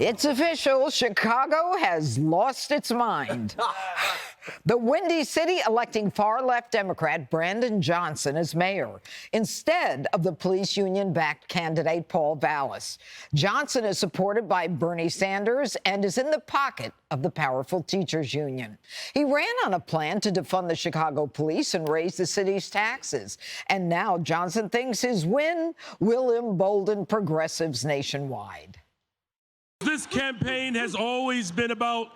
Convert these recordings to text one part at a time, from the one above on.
It's official. Chicago has lost its mind. The Windy City electing far-left Democrat Brandon Johnson as mayor instead of the police union-backed candidate Paul Vallas. Johnson is supported by Bernie Sanders and is in the pocket of the powerful teachers union. He ran on a plan to defund the Chicago police and raise the city's taxes. And now Johnson thinks his win will embolden progressives nationwide. This campaign has always been about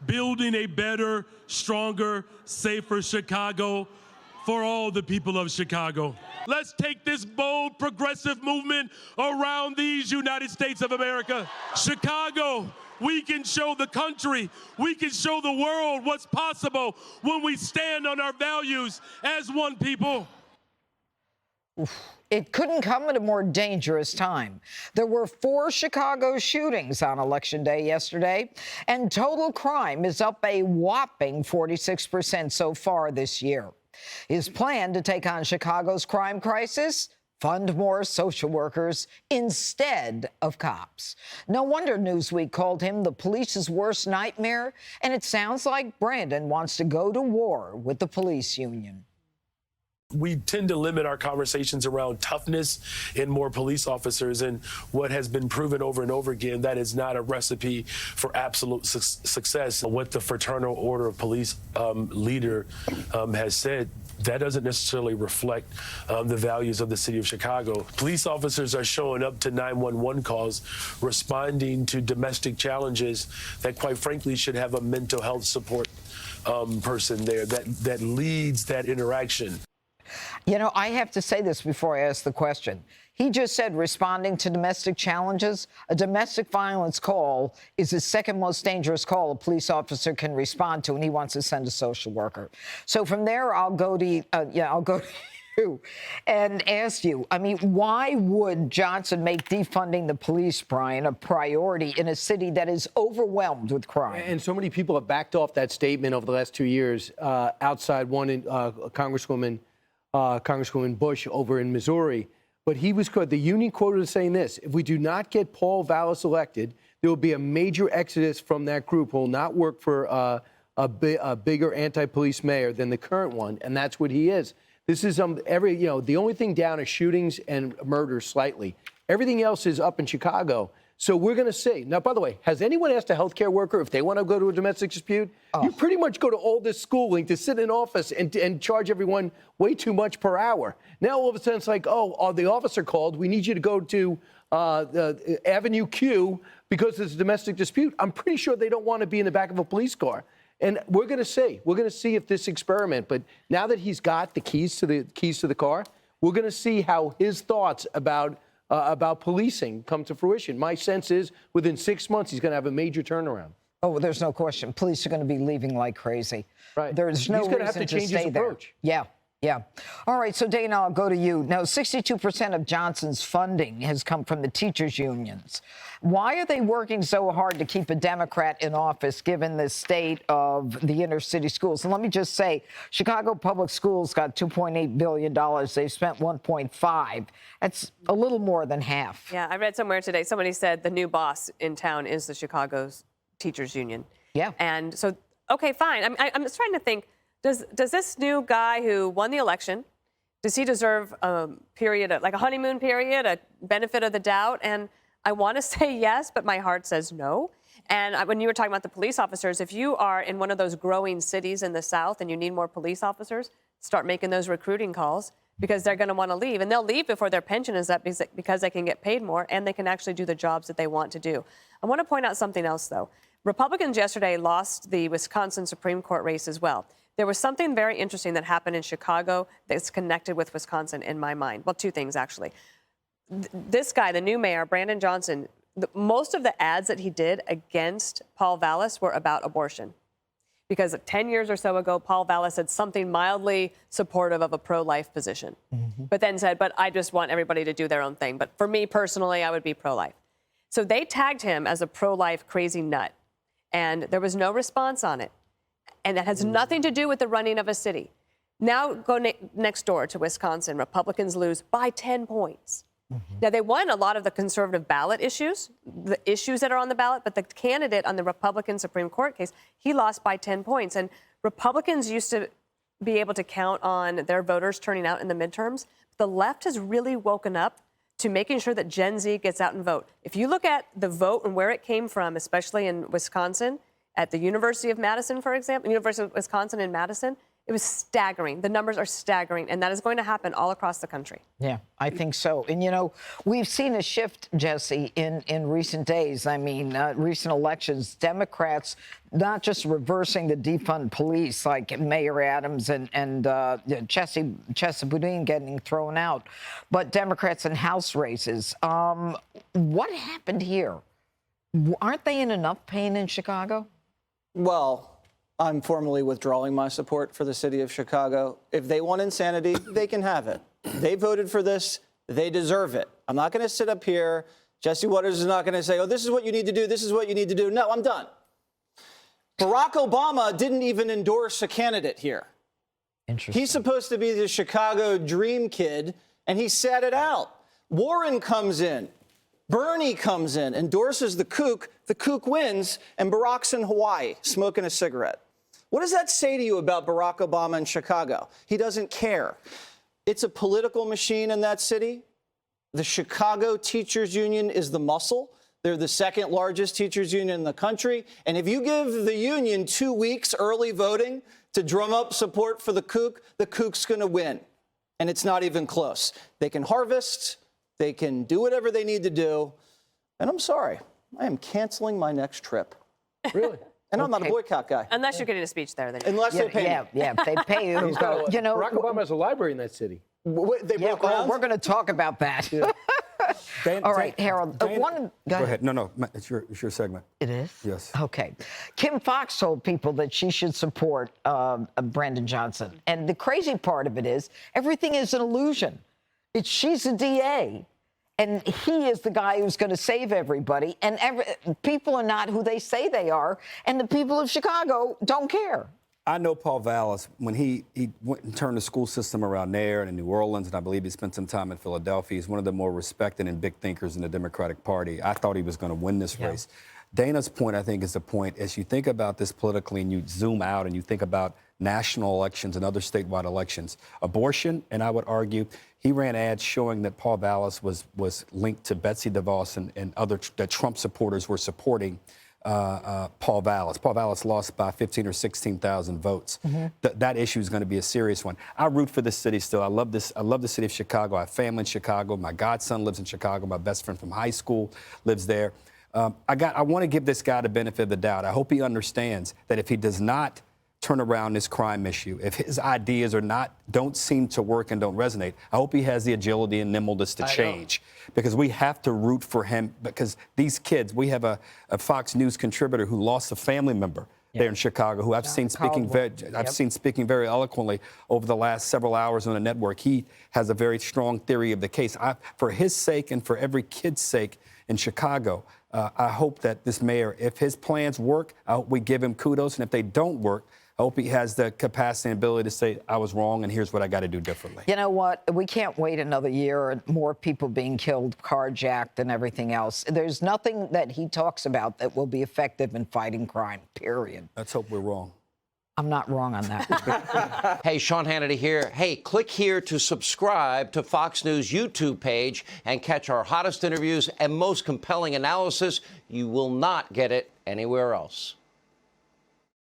building a better, stronger, safer Chicago for all the people of Chicago. Let's take this bold, progressive movement around these United States of America. Chicago, we can show the country, we can show the world what's possible when we stand on our values as one people. It couldn't come at a more dangerous time. There were 4 Chicago shootings on Election Day yesterday, and total crime is up a whopping 46% so far this year. His plan to take on Chicago's crime crisis? Fund more social workers instead of cops. No wonder Newsweek called him the police's worst nightmare, and it sounds like Brandon wants to go to war with the police union. We tend to limit our conversations around toughness and more police officers, and what has been proven over and over again, that is not a recipe for absolute success. What the Fraternal Order of Police leader has said, that doesn't necessarily reflect the values of the city of Chicago. Police officers are showing up to 911 calls, responding to domestic challenges that, quite frankly, should have a mental health support person there that leads that interaction. You know, I have to say this before I ask the question. He just said responding to domestic challenges. A domestic violence call is the second most dangerous call a police officer can respond to, and he wants to send a social worker. So from there, I'll go to you and ask you, I mean, why would Johnson make defunding the police, Brian, a priority in a city that is overwhelmed with crime? And so many people have backed off that statement over the last 2 years. Outside one, Congresswoman Bush over in Missouri. But he was quoted, the union quoted as saying this: if we do not get Paul Vallas elected, there will be a major exodus from that group who will not work for a bigger anti-police mayor than the current one, and that's what he is. This is the only thing down is shootings and murders slightly. Everything else is up in Chicago. So we're going to see. Now, by the way, has anyone asked a healthcare worker if they want to go to a domestic dispute? Oh. You pretty much go to all this schooling to sit in office and charge everyone way too much per hour. Now, all of a sudden, it's like, oh, the officer called. We need you to go to Avenue Q because there's a domestic dispute. I'm pretty sure they don't want to be in the back of a police car. And we're going to see. We're going to see if this experiment. But now that he's got the keys to the car, we're going to see how his thoughts about policing come to fruition. My sense is within 6 months, he's going to have a major turnaround. Oh, there's no question. Police are going to be leaving like crazy. Right. There's no reason to have to change his approach. There. Yeah. All right. So, Dana, I'll go to you. Now, 62% of Johnson's funding has come from the teachers' unions. Why are they working so hard to keep a Democrat in office, given the state of the inner city schools? And let me just say, Chicago Public Schools got $2.8 billion. They've spent $1.5. That's a little more than half. Yeah, I read somewhere today, somebody said the new boss in town is the Chicago's teachers union. Yeah. And so, okay, fine. I'm just trying to think, does this new guy who won the election, does he deserve a period, like a honeymoon period, a benefit of the doubt? And I want to say yes, but my heart says no. And when you were talking about the police officers, if you are in one of those growing cities in the South and you need more police officers, start making those recruiting calls, because they're going to want to leave. And they'll leave before their pension is up because they can get paid more and they can actually do the jobs that they want to do. I want to point out something else, though. Republicans yesterday lost the Wisconsin Supreme Court race as well. There was something very interesting that happened in Chicago that's connected with Wisconsin in my mind. Well, 2 things, actually. This guy, the new mayor, Brandon Johnson, most of the ads that he did against Paul Vallas were about abortion. Because 10 years or so ago, Paul Vallas said something mildly supportive of a pro-life position, but then said, but I just want everybody to do their own thing. But for me personally, I would be pro-life. So they tagged him as a pro-life crazy nut, and there was no response on it. And that has nothing to do with the running of a city. Now go next door to Wisconsin. Republicans lose by 10 points. Now, they won a lot of the conservative ballot issues, the issues that are on the ballot, but the candidate on the Republican Supreme Court case, he lost by 10 points. And Republicans used to be able to count on their voters turning out in the midterms. The left has really woken up to making sure that Gen Z gets out and vote. If you look at the vote and where it came from, especially in Wisconsin, at the University of Madison, for example, University of Wisconsin in Madison, it was staggering. The numbers are staggering, and that is going to happen all across the country. Yeah, I think so. And, you know, we've seen a shift, Jesse, in recent days. I mean, recent elections, Democrats not just reversing the defund police like Mayor Adams and Chesa Boudin getting thrown out, but Democrats in House races. What happened here? Aren't they in enough pain in Chicago? Well, I'm formally withdrawing my support for the city of Chicago. If they want insanity, they can have it. They voted for this. They deserve it. I'm not going to sit up here. Jesse Waters is not going to say, oh, this is what you need to do. This is what you need to do. No, I'm done. Barack Obama didn't even endorse a candidate here. Interesting. He's supposed to be the Chicago dream kid, and he sat it out. Warren comes in. Bernie comes in, endorses the kook wins, and Barack's in Hawaii smoking a cigarette. What does that say to you about Barack Obama in Chicago? He doesn't care. It's a political machine in that city. The Chicago Teachers Union is the muscle. They're the second largest teachers union in the country. And if you give the union 2 weeks early voting to drum up support for the kook's going to win. And it's not even close. They can harvest. They can do whatever they need to do. And I'm sorry, I am canceling my next trip. Really? And I'm not a boycott guy. Unless you're getting a speech there. Then Unless they pay me. Yeah, if they pay you. You know, Barack Obama has a library in that city. They broke ground? we're going to talk about that. All right, Harold. Go ahead. No, it's your segment. It is? Yes. Okay. Kim Foxx told people that she should support Brandon Johnson. And the crazy part of it is everything is an illusion. She's a DA, and he is the guy who's going to save everybody. And people are not who they say they are, and the people of Chicago don't care. I know Paul Vallis, when he went and turned the school system around there and in New Orleans, and I believe he spent some time in Philadelphia. He's one of the more respected and big thinkers in the Democratic Party. I thought he was going to win this race. Dana's point, I think, is the point. As you think about this politically and you zoom out and you think about national elections and other statewide elections, abortion, and I would argue he ran ads showing that Paul Vallis was linked to Betsy DeVos and other that Trump supporters were supporting Paul Vallis. Paul Vallis lost by 15 or 16,000 votes. That issue is going to be a serious one. I root for this city still. I love this. I love the city of Chicago. I have family in Chicago. My godson lives in Chicago. My best friend from high school lives there. I want to give this guy the benefit of the doubt. I hope he understands that if he does not turn around this crime issue, if his ideas don't seem to work and don't resonate, I hope he has the agility and nimbleness to change. Because we have to root for him, because these kids, we have a Fox News contributor who lost a family member there in Chicago, who I've seen speaking speaking very eloquently over the last several hours on the network. He has a very strong theory of the case. For his sake and for every kid's sake in Chicago, I hope that this mayor, if his plans work, I hope we give him kudos. And if they don't work, I hope he has the capacity and ability to say, I was wrong, and here's what I got to do differently. You know what? We can't wait another year. More people being killed, carjacked, and everything else. There's nothing that he talks about that will be effective in fighting crime, period. Let's hope we're wrong. I'm not wrong on that. Hey, Sean Hannity here. Hey, click here to subscribe to Fox News YouTube page and catch our hottest interviews and most compelling analysis. You will not get it anywhere else.